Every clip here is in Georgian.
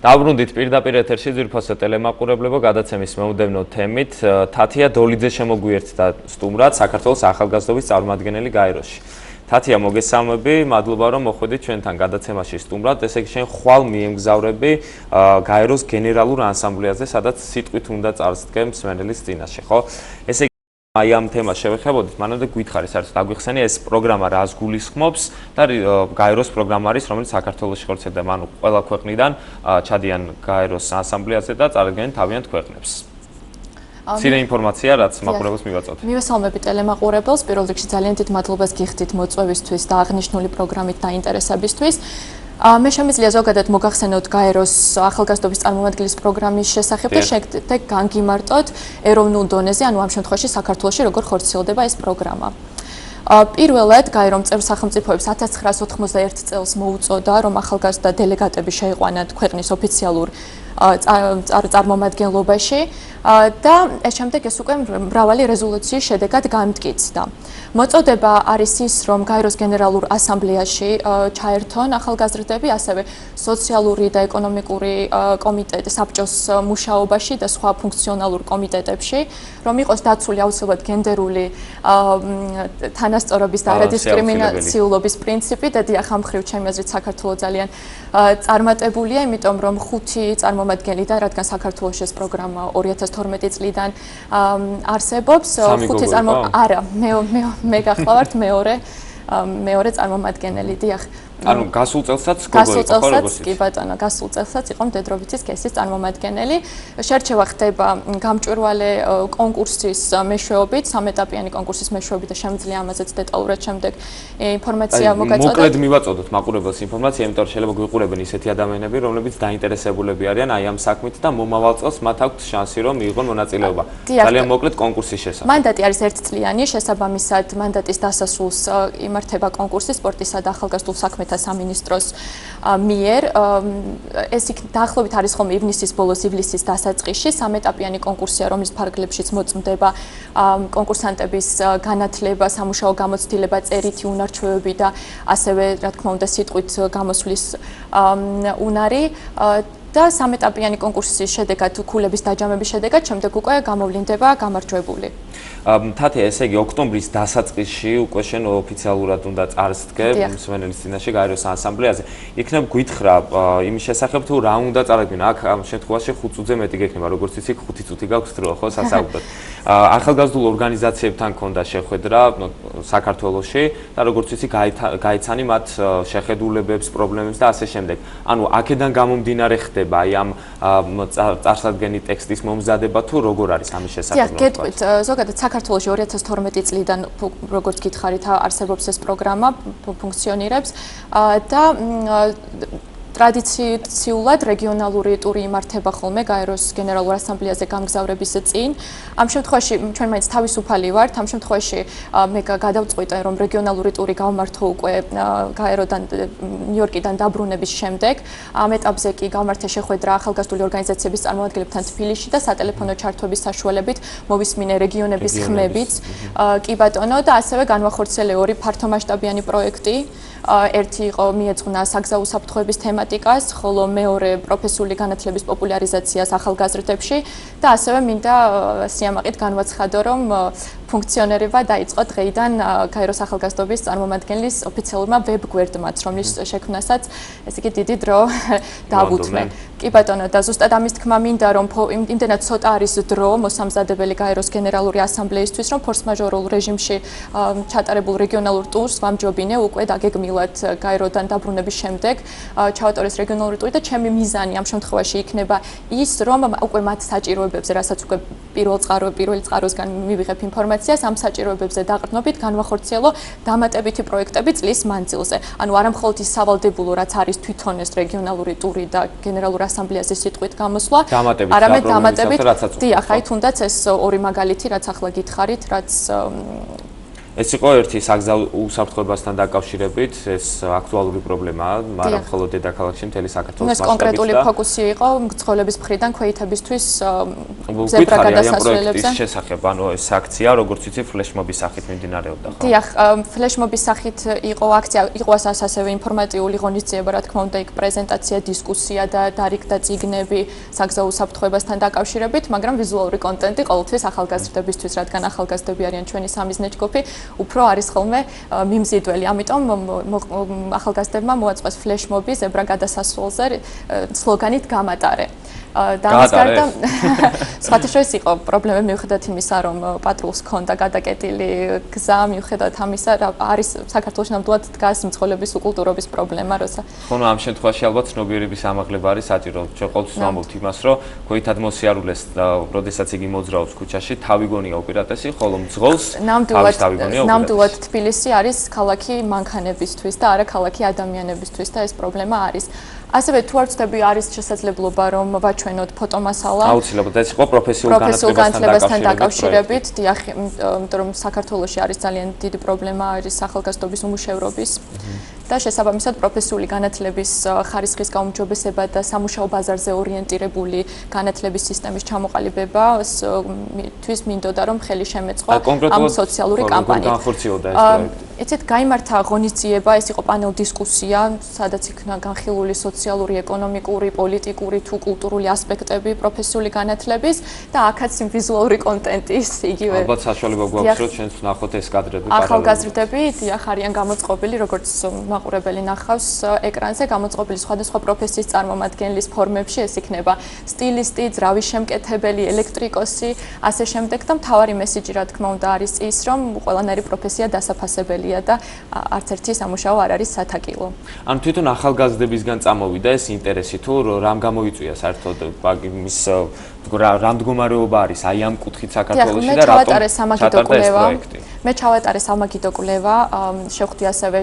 Დავრუნდით პირდაპირ ეთერში ძვირფასო ტელემაყურებლებო გადაცემის მეუდევნო თემით თათია დოლიძე შემოგვიერთდა სტუმრად საქართველოს ახალგაზრდობის წარმომადგენელი გაეროში. თათია მოგესალმები, მადლობა რომ მოხვედით ჩვენთან გადაცემაში სტუმრად. ესე იგი შენ ხვალ მიემგზავრები გაეროს გენერალურ ანსამბლეაზე, სადაც სიტყვით უნდა წარსდგე მსმენელის წინაშე, ხო? ესე აი ამ თემას შევეხებოდით, მანამდე გითხარი საერთოდ აგვიხსენია ეს პროგრამა რას გულისხმობს და გაეროს პროგრამა არის, რომელიც საქართველოში ხორცელდება, ანუ ყველა ქვეყნიდან ჩადიან გაეროს ანსამბლეაზე და წარადგენენ თავიანთ ქვეყნებს. Ცირე ინფორმაცია, რაც მაყურებელს მივაწოდეთ. მივესალმებით ტელემაყურებელს, პირველ რიგში ძალიან დიდ მადლობას გიხდით მოწვევისთვის და აღნიშნული პროგრამით დაინტერესებისთვის. მე შემიძლია ზოგადად მოგახსენოთ გაეროს ახალგაზრდობის წარმომადგენლის პროგრამის შესახებ და შეგდეთ განგიმარტოთ ეროვნულ დონეზე, ანუ ამ შემთხვევაში საქართველოში როგორ ხორციელდება ეს პროგრამა. პირველად გაერომ წევრ სახელმწიფოებს 1991 წელს მოუწოდა, რომ ახალგაზრდა დელეგატები შეიყვანათ ქვეყნის ოფიციალურ წარმომადგენლობაში და ეს შემდეგ ეს უკვე მრავალი რეზოლუციის შედეგად გამტკიცდა. მოწოდება არის ის, რომ გაეროს გენერალურ ასამბლეაში ჩაერთონ ახალგაზრდები, ასევე სოციალური და ეკონომიკური კომიტეტი საბჭოს მუშაობაში და სხვა ფუნქციონალურ კომიტეტებში, რომ იყოს დაცული აუცილებლად გენდერული თანასწორობის და არადისკრიმინაციულობის პრინციპი და დიახ, ამ მხრივ ჩემი აზრით საქართველოს ძალიან წარმატებულია, იმიტომ რომ 5 წარმომადგენლიდან, რადგან საქართველოს ეს პროგრამა 2012 წლიდან არსებობს, 5 არა, მე გახლავართ მეორე წარმომადგენელი, დიახ. ანუ გასულ წელსაც კი ბატონო, გასულ წელსაც იყო მდედრობითი სქესის წარმომადგენელი. შერჩევა ხდება გამჭვირვალე კონკურსის მეშვეობით, სამეტაპიანი კონკურსის მეშვეობით და შემიძლია ამაზეც დეტალურად შემდეგ ინფორმაცია მოგაწოდოთ. მოკლედ მივაწოდოთ მაყურებელს ინფორმაცია, იმიტომ რომ შეიძლება გვიყურებენ ისეთი ადამიანები, რომლებიც დაინტერესებულები არიან აი ამ საქმით და მომავალ წელს მათ აქვთ შანსი რომ მიიღონ მონაწილეობა. ძალიან მოკლედ კონკურსის შესახებ. მანდატი არის 1 წლიანი, შესაბამისად მანდატის დასასრულს იმართება კონკურსი სპორტისა და ახალგაზრდულ საქმეთა სამინისტროს მიერ. ეს დაახლოებით არის ხოლმე ივნისის ბოლოს, ივლისის დასაწყისში სამეტაპიანი კონკურსია, რომლის ფარგლებშიც მოწმდება კონკურსანტების განათლება, სამუშაო გამოცდილება, წერითი უნარჩვევები და ასევე, რა თქმა უნდა, სიტყვით გამოსვლის უნარი. და სამეტაპიანი კონკურსის შედეგად, ქულების დაჯამების შედეგად, შემდეგ უკვე გამოვლინდება გამარჯვებული. თათია, ესე იგი ოქტომბრის დასაწყისში უკვე შენ ოფიციალურად უნდა წარსდგე მსმენელის წინაშე გაეროს ანსამბლეაზე. იქნებ გითხრა იმის შესახებ თუ რა უნდა წარადგინო. აქ ამ შემთხვევაში 5 წუთზე მეტი გექნება, როგორც იცი 5 წუთი გაქვს დრო, ხო, სასაუბროდ. ახალგაზრდულ ორგანიზაციებთან ქონდა შეხვედრა საქართველოში და როგორც იცი გაიცანი მათ შეხედულებებს, პრობლემებს და ასე შემდეგ. ანუ აქედან გამომდინარე ხდება აი ამ წარსადგენი ტექსტის მომზადება თუ როგორ არის ამის შესახებ? დიახ, გეტყვით, ზოგადად საქართველოში 2012 წლიდან როგორც გითხარით არსებობს ეს პროგრამა, ფუნქციონირებს და ტრადიციულად რეგიონალური ტური იმართება ხოლმე გაეროს გენერალურ ასამბლეაზე გამგზავრების წინ. ამ შემთხვევაში ჩვენ მაინც თავისუფალი ვართ, ამ შემთხვევაში მე გადავწყვიტე რომ რეგიონალური ტური გავმართო უკვე გაეროდან ნიუ-იორკიდან დაბრუნების შემდეგ. ამ ეტაპზე კი გავმართე შეხვედრა ახალგაზრდული ორგანიზაციების წარმომადგენლებთან თბილისში და სატელეფონო ჩართვების საშუალებით მოვისმინე რეგიონების ხმებიც. კი ბატონო და ასევე განვახორციელე 2 ფართომასშტაბიანი პროექტი. ერთი იყო მიეძღვნა საგზაო საფრთხეების თემატიკას, ხოლო მეორე პროფესიული განათლების პოპულარიზაციას ახალგაზრდებში და ასევე მინდა სიამაყით განვაცხადო, რომ ფუნქციონირება დაიწყო დღეიდან გაეროს ახალგაზრდობის წარმომადგენლის ოფიციალურმა ვებ-გვერდმაც, რომლის შექმნასაც ესე იგი დიდი დრო დავუთმე. კი ბატონო, და ზუსტად ამის თქმა მინდა, რომ იმდენად ცოტა არის დრო მოსამზადებელი გაეროს გენერალური ასამბლეისთვის, რომ ფორს-მაჟორულ რეჟიმში ჩატარებულ რეგიონალურ ტურს ვამჯობინე უკვე დაგეგმილად გაეროდან დაბრუნების შემდეგ ჩავატარეს რეგიონალური ტური და ჩემი მიზანი ამ შემთხვევაში იქნება ის, რომ უკვე მათ საჭიროებებზე, რასაც უკვე პირველი წყაროსგან მივიღებ ინფორმაციას, ამ საჭიროებებზე დაყრდნობით განვახორციელო დამატებითი პროექტები წლის მანძილზე. ანუ არა მხოლოდ ის სავალდებულო, რაც არის თვითონ ეს რეგიონალური ტური და გენერალურ ასამბლეაზე სიტყვით გამოსვლა, არამედ დამატებით, დიახ, აი თუნდაც ეს 2 მაგალითი, რაც ახლა გითხარით, რაც ეს იყო ერთი საგზაო უსაფრთხოებასთან დაკავშირებით, ეს აქტუალური პრობლემაა, მაგრამ მხოლოდ დედაქალაქში მთელი საქართველოს მასშტაბით. ეს კონკრეტული ფოკუსი იყო მძღოლების მხრიდან ქვეითებისთვის ზებრა გადასასვლელებზე. ის შესახებ, ანუ ეს აქცია, როგორც იცი, ფლეშმობის სახით მიმდინარეობდა, ხო? დიახ, ფლეშმობის სახით იყო აქცია, იყო ასევე ინფორმატიული ღონისძიება, რა თქმა უნდა, იქ პრეზენტაცია, დისკუსია და დარიგდა წიგნები საგზაო უსაფრთხოებასთან დაკავშირებით, მაგრამ ვიზუალური კონტენტი ყოველთვის ახალგაზრდებისთვის, რადგან ახალგაზრდები არიან ჩვენი სამიზნე ჯგუფი, უფრო არის ხოლმე მიმზიდველი. ამიტომ ახალგაზრდებმა მოაწყვეს ფლეშმობი ზებრა გადასასვლელზე სლოგანით გამატარე. და ამის გარდა სხვათა შორის იყო პრობლემა მიუხედავად იმისა, რომ პატრულს ჰქონდა გადაკეტილი გზა, მიუხედავად ამისა, არის საქართველოში ნამდვილად დგას მძღოლების უკულტურობის პრობლემა, როცა ხო, ამ შემთხვევაში ალბათ ცნობიერების ამაღლება არის საჭირო. ჩვენ ყოველთვის ვამბობთ იმას, რომ ქვეითად მოსიარულეს, როდესაც იგი მოძრაობს ქუჩაში, თავი გონია უპირატესი, ხოლო მძღოლს თავის თავი გონია უპირატესი. ნამდვილად თბილისი არის ქალაქი მანქანებისთვის და არა ქალაქი ადამიანებისთვის და ეს პრობლემა არის. ასევე თუ არ ვწდები არის შესაძლებლობა რომ ვაჩვენოთ ფოტომასალა აუცილებლად ეს იყო პროფესიულ განათლებასთან დაკავშირებით დიახ იმიტომ რომ საქართველოში არის ძალიან დიდი პრობლემა არის ახალგაზრდობის უმუშევრობის და შესაბამისად პროფესიული განათლების ხარისხის გაუმჯობესება და სამუშაო ბაზარზე ორიენტირებული განათლების სისტემის ჩამოყალიბება თვის მინდოდა რომ ხელი შემეწყო ამ სოციალური კამპანიით განხორციელდა ეს პროექტი იცით, გაიმართა ღონისძიება, ეს იყო პანელ დისკუსია, სადაც იქნა განხილული სოციალური, ეკონომიკური, პოლიტიკური თუ კულტურული ასპექტები პროფესიული განათლების და აქაც ვიზუალური კონტენტის იგივე. ალბათ საშუალება გვაქვს, რომ ჩვენც ვნახოთ ეს კადრები. ახალგაზრდები, დიახ, არიან გამოწყობილი, როგორც მაყურებელი ნახავს ეკრანზე, გამოწყობილი სხვადასხვა პროფესიის წარმომადგენლის ფორმებში, ეს იქნება სტილისტი, ძრავის შემკეთებელი, ელექტრიკოსი, ასე შემდეგ და მთავარი მესიჯი, რა თქმა უნდა, არის ის, რომ ყველანაირი პროფესია დასაფასებელი და არც ერთი სამუშაო არ არის სათაკილო. ანუ თვითონ ახალგაზრდებისგან წამოვიდა ეს ინტერესი თუ რამ გამოიწვია საერთოდ მის რა მდგომარეობა არის აი ამ კუთხით საქართველოში და რატომ ჩატარდა ეს პროექტი? მე ჩავატარე სამაგიდო კვლევა, შევხვდი ასევე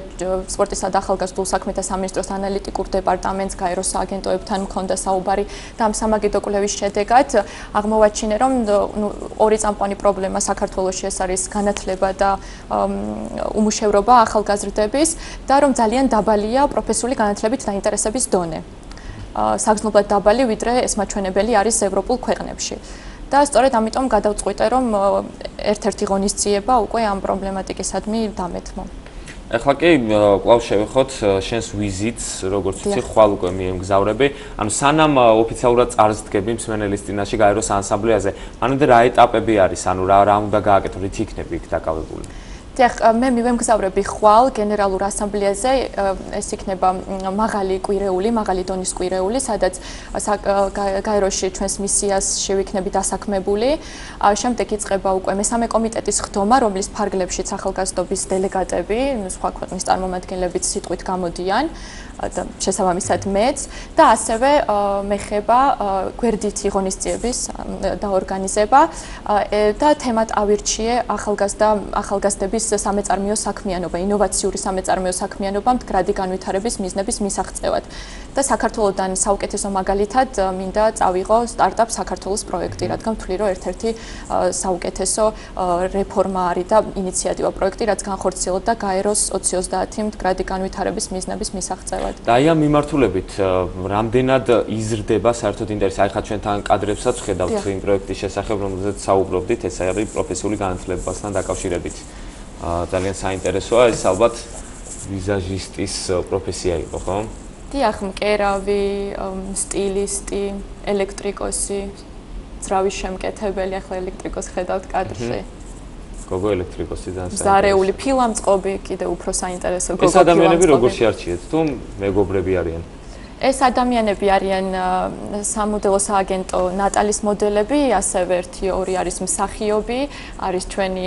სპორტისა და ახალგაზრდულ საქმეთა სამინისტროს ანალიტიკურ დეპარტამენტს, გაეროს აგენტოებთან მქონდა საუბარი და ამ სამაგიდო კვლევის შედეგად აღმოვაჩინე, რომ ორი წამყვანი პრობლემა საქართველოში ეს არის განათლება და უმუშევრობა ახალგაზრდების და რომ ძალიან დაბალია პროფესიული განათლებით დაინტერესების დონე. საგრძნობლად დაბალი, ვიდრე ეს მაჩვენებელი არის ევროპულ ქვეყნებში. და სწორედ ამიტომ გადავწყვიტე, რომ ერთ-ერთი ღონისძიება უკვე ამ პრობლემატიკისადმი დამეთმო. ეხლა კი კვლავ შევეხოთ შენს ვიზიტს, როგორც ვიცი, ხვალ უკვე მიემგზავრები. ანუ სანამ ოფიციალურად წარსდგები მსმენელის წინაშე გაეროს ანსამბლეაზე, მანამდე რა ეტაპები არის, ანუ რა უნდა გააკეთო, რით იქნები იქ დაკავებული? დიახ, მე მივემგზავრები ხვალ გენერალურ ასამბლეაზე, ეს იქნება მაღალი კვირეული, მაღალი დონის კვირეული, სადაც გაეროში ჩვენს მისიას შევიქნები დასაქმებული. შემდეგ იწყება უკვე მესამე კომიტეტის ხდომა, რომლის ფარგლებშიც ახალგაზრდობის დელეგატები, სხვა ქვეყნის წარმომადგენლებიც სიტყვით გამოდიან. და შესაბამისად მეც და ასევე მეხება გვერდითი ღონისძიების დაორგანიზება და თემად ავირჩიე ახალგაზრდების სამეწარმეო საქმიანობა, ინოვაციური სამეწარმეო საქმიანობა მდგრადი განვითარების მიზნების მისაღწევად. და საქართველოსთან საუკეთესო მაგალითად მინდა წავიღო სტარტაპ საქართველოს პროექტი, რადგან ვთვლი, რომ ერთ-ერთი საუკეთესო რეფორმა არის და ინიციატივა პროექტი, რაც განხორციელდა გაეროს 2030 მდგრადი განვითარების მიზნების მისაღწევად. და აი ამ მიმართულებით რამდენად იზრდება საერთოდ ინტერესი? აი ხა ჩვენთან კადრებსაც ვხედავთ იმ პროექტის შესახებ, რომელზეც საუბრობდით, ეს არის პროფესიული განათლებასთან დაკავშირებით. ძალიან საინტერესოა, ეს ალბათ ვიზაჟისტის პროფესია იყო, ხო? დიახ, მკერავი, სტილისტი, ელექტრიკოსი, ძრავის შემკეთებელი, ახლა ელექტრიკოს ხედავთ კადრში. გოგო ელექტრიკოსი ძალიან საინტერესო. ზარეული ფილამწყობი, კიდე უფრო საინტერესო გოგო ფილამწყობი. ეს ადამიანები როგორ შეარჩიეთ? თუ მეგობრები არიან? ეს ადამიანები არიან სამოდელო სააგენტო ნატალის მოდელები, ასევე ერთი-ორი არის მსახიობი, არის ჩვენი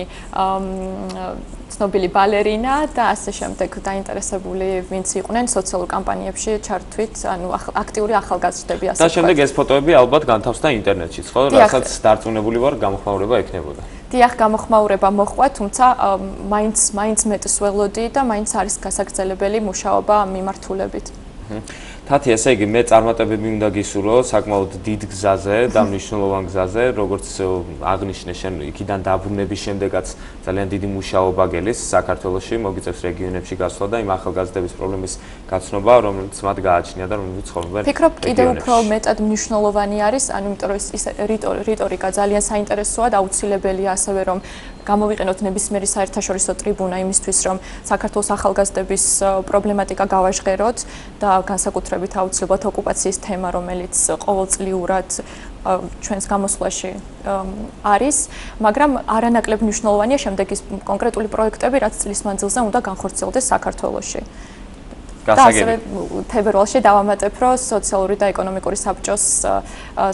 ცნობილი ბალერინა და ასე შემდეგ დაინტერესებული ვინც იყვნენ სოციალურ კამპანიებში ჩართვით, ანუ აქტიური ახალგაზრდები ასე. და შემდეგ ეს ფოტოები ალბათ განთავსდა ინტერნეტშიც, ხო? რასაც დარწმუნებული ვარ, გამოხმაურება ექნებოდა. დიახ, გამოხმაურება მოხდა, თუმცა მაინც მეტს ველოდი და მაინც არის გასაგრძელებელი მუშაობა მიმართულებით. თათი, ესე იგი, მე წარმატებები მინდა გისურვო საკმაოდ დიდ გზაზე და მნიშვნელოვან გზაზე, როგორც აღნიშნე შენ, იქიდან დაბრუნების შემდეგაც ძალიან დიდი მუშაობა გელის საქართველოში, მოგიწევს რეგიონებში გასვლა და იმ ახალგაზრდების პრობლემის გაცნობა, რომელიც მათ გააჩნია და რომლებიც ცხოვრობენ. ფიქრობ, კიდევ უფრო მეტად მნიშვნელოვანი არის, ანუ იმიტომ რომ ის რიტორიკა ძალიან საინტერესოა და აუცილებელია ასევე რომ გამოვიყენოთ ნებისმიერი საერთაშორისო ტრიბუნა იმისთვის, რომ საქართველოს ახალგაზრდების პრობლემატიკა გავაჟღეროთ და განსაკუთრებით აუცილებლად ოკუპაციის თემა, რომელიც ყოველწლიურად ჩვენს გამოსვლაში არის, მაგრამ არანაკლებ მნიშვნელოვანია შემდეგი კონკრეტული პროექტები, რაც წლის მანძილზე უნდა განხორციელდეს საქართველოში. და ასევე თებერვალში დავამატებ, რომ სოციალური და ეკონომიკური საბჭოს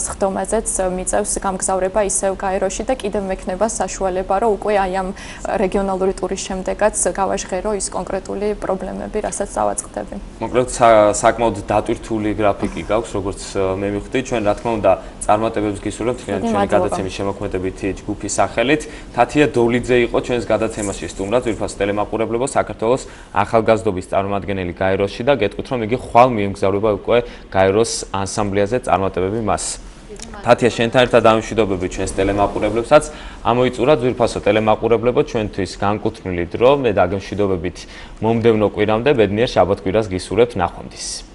სხდომაზეც მიწევს გამგზავრება ისევ გაეროში და კიდევ მექნება საშუალება, რომ უკვე აი ამ რეგიონალური ტურის შემდეგაც გავაჟღერო ის კონკრეტული პრობლემები, რასაც დავაწყდები. მოკლედ საკმაოდ დატვირთული გრაფიკი გაქვს, როგორც მე მივხვდი, ჩვენ რა თქმა უნდა წარმატებებს გისურვებთ ჩვენი გადაცემის შემოქმედებითი ჯგუფის სახელით. თათია დოლიძე იყო ჩვენს გადაცემაში სტუმრად, ძვირფასო ტელემაყურებლებო საქართველოს ახალგაზრდობის წარმომადგენელი გაეროში და გეტყვით, რომ იგი ხვალ მიემგზავრება უკვე გაეროს ანსამბლეაზე წარმატებები მას. თათია, შენთან ერთად დამშვიდობები ჩვენს ტელემაყურებლებსაც. ამოიწურა ძვირფასო ტელემაყურებლებო ჩვენთვის განკუთვნილი დრო. მე დაგემშვიდობებით მომდევნო კვირამდე, ბედნიერ შაბათ კვირას გისურვებთ, ნახვამდის.